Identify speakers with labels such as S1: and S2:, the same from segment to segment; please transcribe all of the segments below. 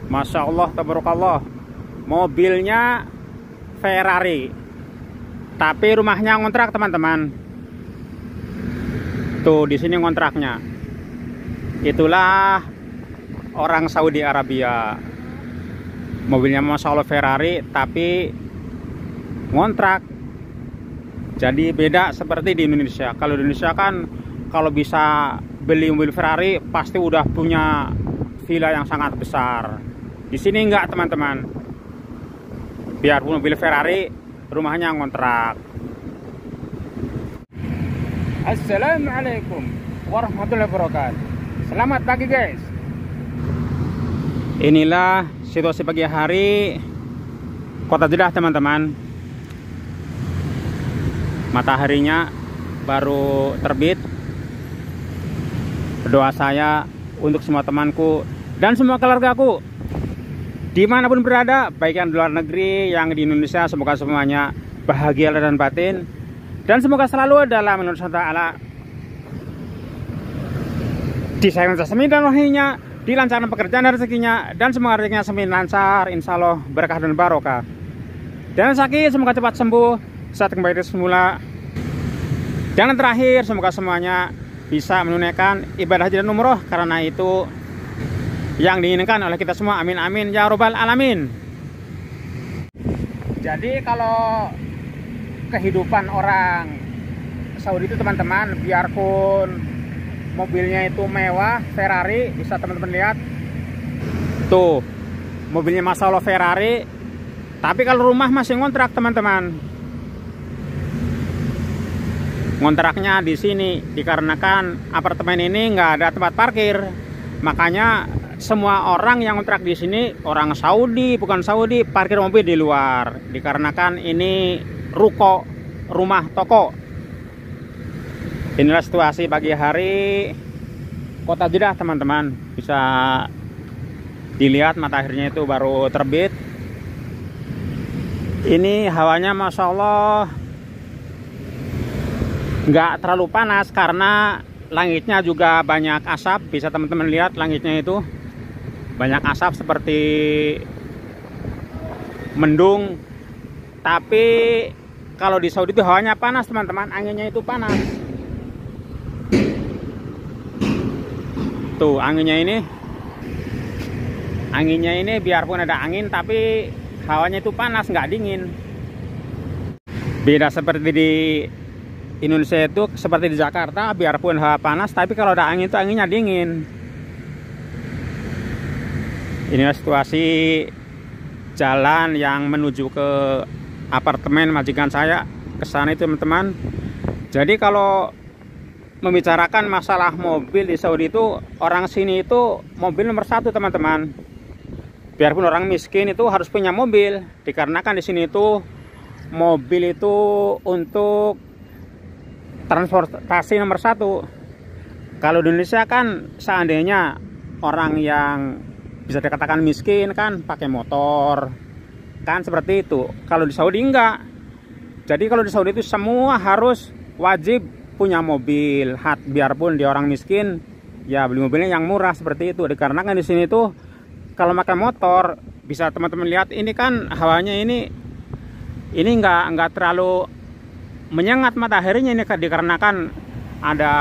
S1: Masya Allah, tabarakallah. Mobilnya Ferrari, tapi rumahnya ngontrak teman-teman. Tuh di sini ngontraknya. Itulah orang Saudi Arabia. Mobilnya Masya Allah Ferrari, tapi ngontrak. Jadi beda seperti di Indonesia. Kalau di Indonesia kan kalau bisa beli mobil Ferrari pasti udah punya villa yang sangat besar. Di sini enggak teman-teman. Biarpun mobil Ferrari, rumahnya ngontrak. Assalamualaikum warahmatullahi wabarakatuh. Selamat pagi guys. Inilah situasi pagi hari Kota Jeddah teman-teman. Mataharinya baru terbit. Doa saya untuk semua temanku dan semua keluargaku dimanapun berada, baik yang di luar negeri, yang di Indonesia, semoga semuanya bahagia dan batin, dan semoga selalu dalam menurut Allah disayang jasmani dan rohinya, dilancarkan pekerjaan dan rezekinya, dan semoga rezekinya semakin lancar, insya Allah berkah dan barokah. Dan sakit semoga cepat sembuh saat kembali semula. Dan yang terakhir, semoga semuanya bisa menunaikan ibadah haji dan umroh, karena itu yang diinginkan oleh kita semua. Amin amin ya robbal alamin. Jadi kalau kehidupan orang Saudi itu teman-teman, biarpun mobilnya itu mewah Ferrari, bisa teman-teman lihat tuh mobilnya Masya Allah Ferrari, tapi kalau rumah masih ngontrak teman-teman. Ngontraknya di sini dikarenakan apartemen ini nggak ada tempat parkir, makanya semua orang yang ngontrak di sini, orang Saudi bukan Saudi, parkir mobil di luar, dikarenakan ini ruko, rumah toko. Inilah situasi pagi hari Kota Jeddah teman-teman. Bisa dilihat mataharinya itu baru terbit. Ini hawanya Masya Allah nggak terlalu panas karena langitnya juga banyak asap. Bisa teman-teman lihat langitnya itu banyak asap seperti mendung. Tapi kalau di Saudi itu hawanya panas teman-teman, anginnya itu panas. Tuh anginnya ini biarpun ada angin tapi hawanya itu panas, nggak dingin. Beda seperti di Indonesia itu, seperti di Jakarta, biarpun hawa panas tapi kalau ada angin itu anginnya dingin. Inilah situasi jalan yang menuju ke apartemen majikan saya, ke sana itu teman-teman. Jadi kalau membicarakan masalah mobil di Saudi itu, orang sini itu mobil nomor satu teman-teman. Biarpun orang miskin itu harus punya mobil, dikarenakan di sini itu mobil itu untuk transportasi nomor satu. Kalau di Indonesia kan seandainya orang yang bisa dikatakan miskin kan pakai motor kan, seperti itu. Kalau di Saudi enggak. Jadi kalau di Saudi itu semua harus wajib punya mobil, biarpun dia orang miskin ya beli mobilnya yang murah seperti itu. Dikarenakan di sini tuh kalau pakai motor, bisa teman-teman lihat ini kan hawanya ini enggak terlalu menyengat mataharinya ini, dikarenakan ada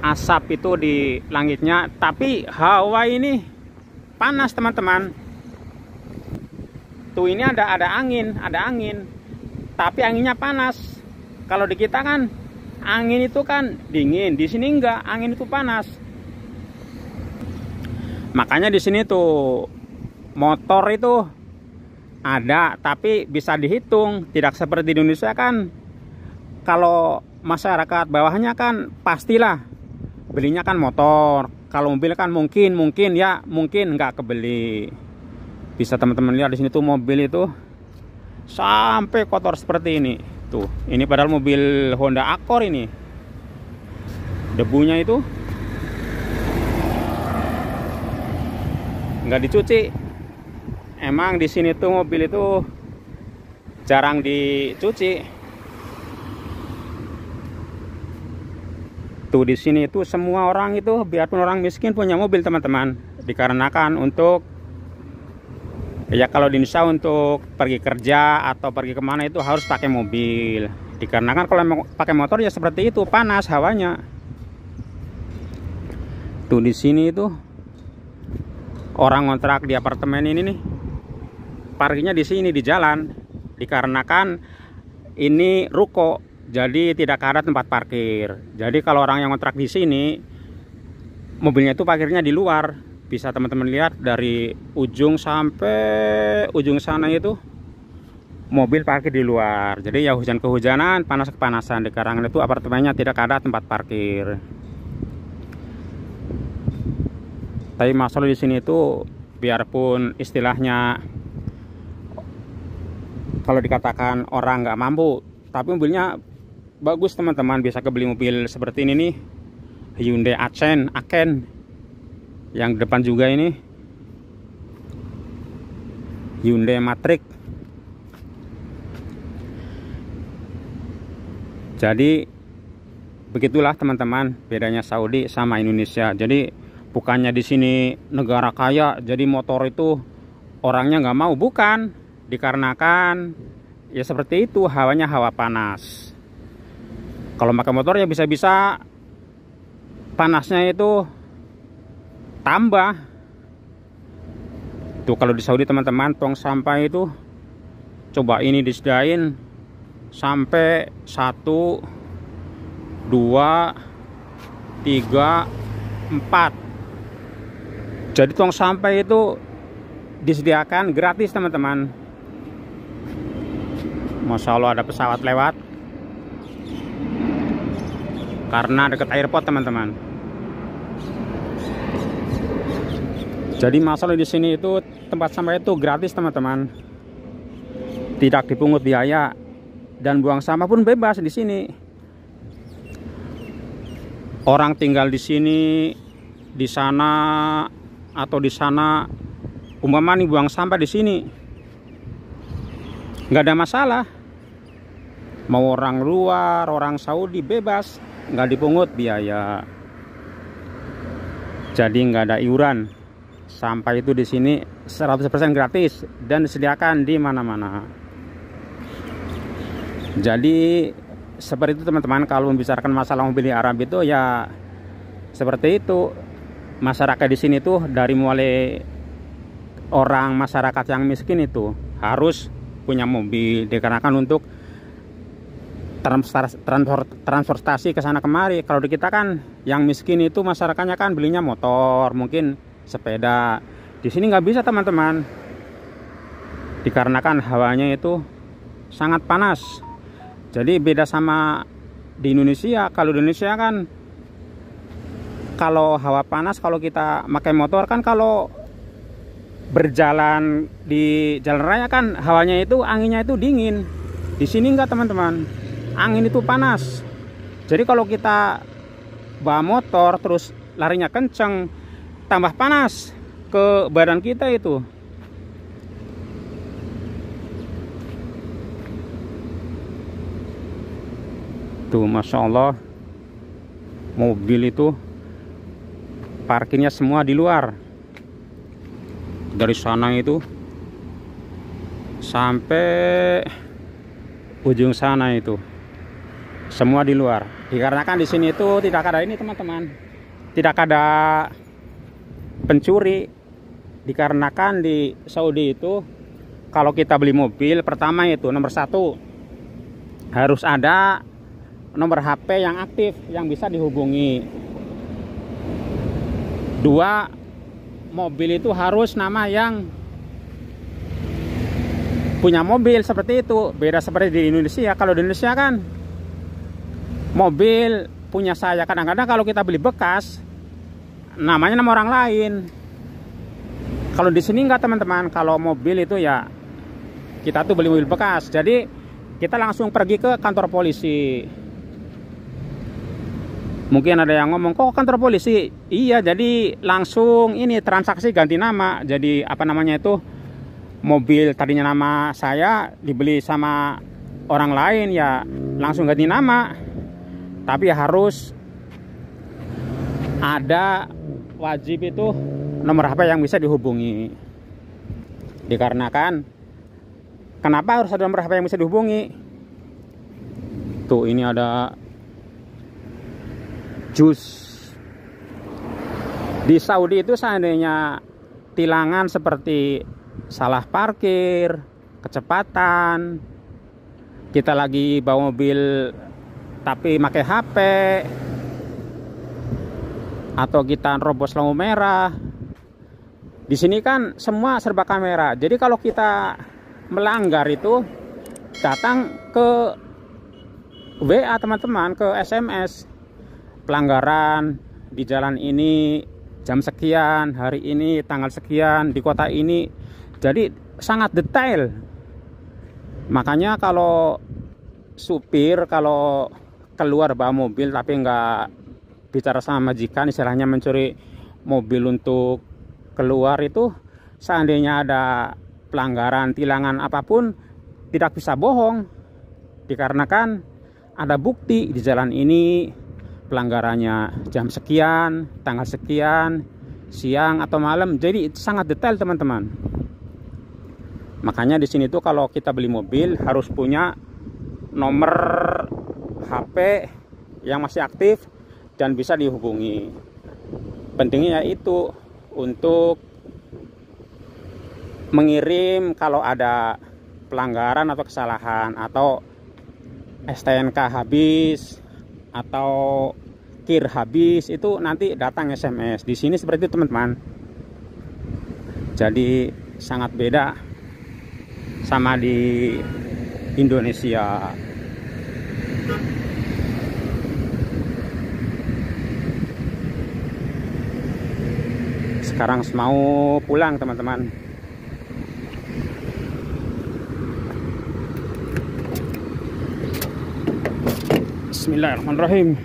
S1: asap itu di langitnya, tapi hawa ini panas teman-teman. Tuh ini ada angin, tapi anginnya panas. Kalau di kita kan angin itu kan dingin, di sini enggak, angin itu panas. Makanya di sini tuh motor itu ada tapi bisa dihitung, tidak seperti di Indonesia kan. Kalau masyarakat bawahnya kan pastilah belinya kan motor. Kalau mobil kan mungkin nggak kebeli. Bisa teman-teman lihat di sini tuh mobil itu sampai kotor seperti ini. Tuh, ini padahal mobil Honda Accord ini. Debunya itu nggak dicuci. Emang di sini tuh mobil itu jarang dicuci. Tuh di sini itu semua orang itu biarpun orang miskin punya mobil teman-teman, dikarenakan untuk Ya kalau di Indonesia untuk pergi kerja atau pergi kemana itu harus pakai mobil. Dikarenakan kalau pakai motor ya seperti itu, panas hawanya. Tuh di sini itu orang ngontrak di apartemen ini nih, parkirnya di sini di jalan. Dikarenakan ini ruko, jadi tidak ada tempat parkir. Jadi kalau orang yang ngontrak di sini, mobilnya itu parkirnya di luar. Bisa teman-teman lihat dari ujung sampai ujung sana itu mobil parkir di luar. Jadi ya hujan kehujanan, panas kepanasan, dikarenakan itu apartemennya tidak ada tempat parkir. Tapi masalah di sini itu biarpun istilahnya kalau dikatakan orang nggak mampu, tapi mobilnya bagus teman-teman. Bisa kebeli mobil seperti ini nih, Hyundai Accent. Yang depan juga ini Hyundai Matrix. Jadi begitulah teman-teman bedanya Saudi sama Indonesia. Jadi bukannya di sini negara kaya jadi motor itu orangnya nggak mau, bukan. Dikarenakan ya seperti itu, hawanya hawa panas. Kalau pakai motor ya bisa-bisa panasnya itu tambah. Tuh kalau di Saudi teman-teman, tong sampah itu coba ini disediain sampai 1, 2, 3, 4. Jadi tong sampah itu disediakan gratis teman-teman. Masya Allah ada pesawat lewat karena dekat airport teman-teman. Jadi masalah di sini itu tempat sampah itu gratis teman-teman, tidak dipungut biaya dan buang sampah pun bebas di sini. Orang tinggal di sini, di sana atau di sana, umpama nih buang sampah di sini, nggak ada masalah. Mau orang luar, orang Saudi bebas, nggak dipungut biaya. Jadi nggak ada iuran. Sampah itu di sini 100% gratis dan disediakan di mana-mana. Jadi seperti itu teman-teman. Kalau membicarakan masalah mobil di Arab itu ya seperti itu. Masyarakat di sini tuh dari mulai orang masyarakat yang miskin itu harus punya mobil, dikarenakan untuk transportasi ke sana kemari. Kalau di kita kan yang miskin itu masyarakatnya kan belinya motor, mungkin sepeda. Di sini nggak bisa teman-teman, dikarenakan hawanya itu sangat panas. Jadi beda sama di Indonesia. Kalau di Indonesia kan kalau hawa panas, kalau kita pakai motor kan, kalau berjalan di jalan raya kan hawanya itu, anginnya itu dingin. Di sini enggak teman-teman, angin itu panas. Jadi kalau kita bawa motor terus larinya kenceng, tambah panas ke badan kita itu. Tuh Masya Allah, mobil itu parkirnya semua di luar. Dari sana itu sampai ujung sana itu semua di luar. Dikarenakan di sini itu tidak ada ini teman-teman, tidak ada pencuri. Dikarenakan di Saudi itu kalau kita beli mobil, pertama itu nomor 1 harus ada nomor HP yang aktif yang bisa dihubungi. 2, mobil itu harus nama yang punya mobil, seperti itu. Beda seperti di Indonesia. Kalau di Indonesia kan mobil punya saya, kadang-kadang kalau kita beli bekas namanya nama orang lain. Kalau di sini enggak teman-teman. Kalau mobil itu ya kita tuh beli mobil bekas, jadi kita langsung pergi ke kantor polisi. Mungkin ada yang ngomong, kok kantor polisi? Iya, jadi langsung ini transaksi ganti nama. Jadi apa namanya itu, mobil tadinya nama saya dibeli sama orang lain, ya langsung ganti nama. Tapi harus ada wajib itu nomor HP yang bisa dihubungi. Dikarenakan kenapa harus ada nomor HP yang bisa dihubungi? Tuh, ini ada jus. Di Saudi itu seandainya tilangan seperti salah parkir, kecepatan, kita lagi bawa mobil tapi pakai HP, atau kita nerobos lampu merah, di sini kan semua serba kamera. Jadi kalau kita melanggar itu datang ke WA teman-teman, ke SMS, pelanggaran di jalan ini jam sekian, hari ini tanggal sekian, di kota ini. Jadi sangat detail. Makanya kalau supir kalau keluar bawa mobil tapi nggak bicara sama majikan, istilahnya mencuri mobil untuk keluar, itu seandainya ada pelanggaran, tilangan apapun, tidak bisa bohong, dikarenakan ada bukti di jalan ini pelanggarannya jam sekian, tanggal sekian, siang atau malam. Jadi itu sangat detail teman-teman. Makanya di sini tuh kalau kita beli mobil harus punya nomor HP yang masih aktif dan bisa dihubungi. Pentingnya yaitu untuk mengirim kalau ada pelanggaran atau kesalahan, atau STNK habis atau kir habis, itu nanti datang SMS. Di sini seperti itu teman-teman. Jadi sangat beda sama di Indonesia. Sekarang mau pulang teman-teman. Bismillahirrahmanirrahim.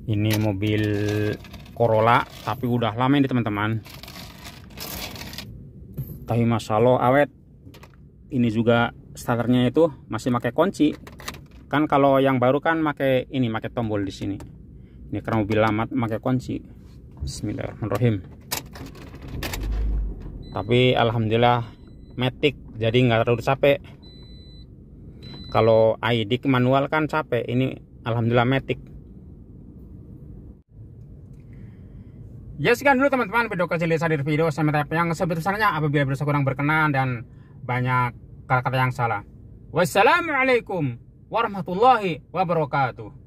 S1: Ini mobil Corolla tapi udah lama ini teman-teman. Tapi masya Allah awet. Ini juga starternya itu masih pakai kunci. Kan kalau yang baru kan pakai ini, pakai tombol di sini. Ini karena mobil lama pakai kunci. Bismillahirrahmanirrahim. Tapi alhamdulillah matic, jadi nggak terlalu capek. Kalau ID manual kan capek, ini alhamdulillah matic. Ya sekian dulu teman-teman video kecil dari video saya yang sebesarnya. Apabila berusaha kurang berkenan dan banyak kata-kata yang salah, wassalamualaikum warahmatullahi wabarakatuh.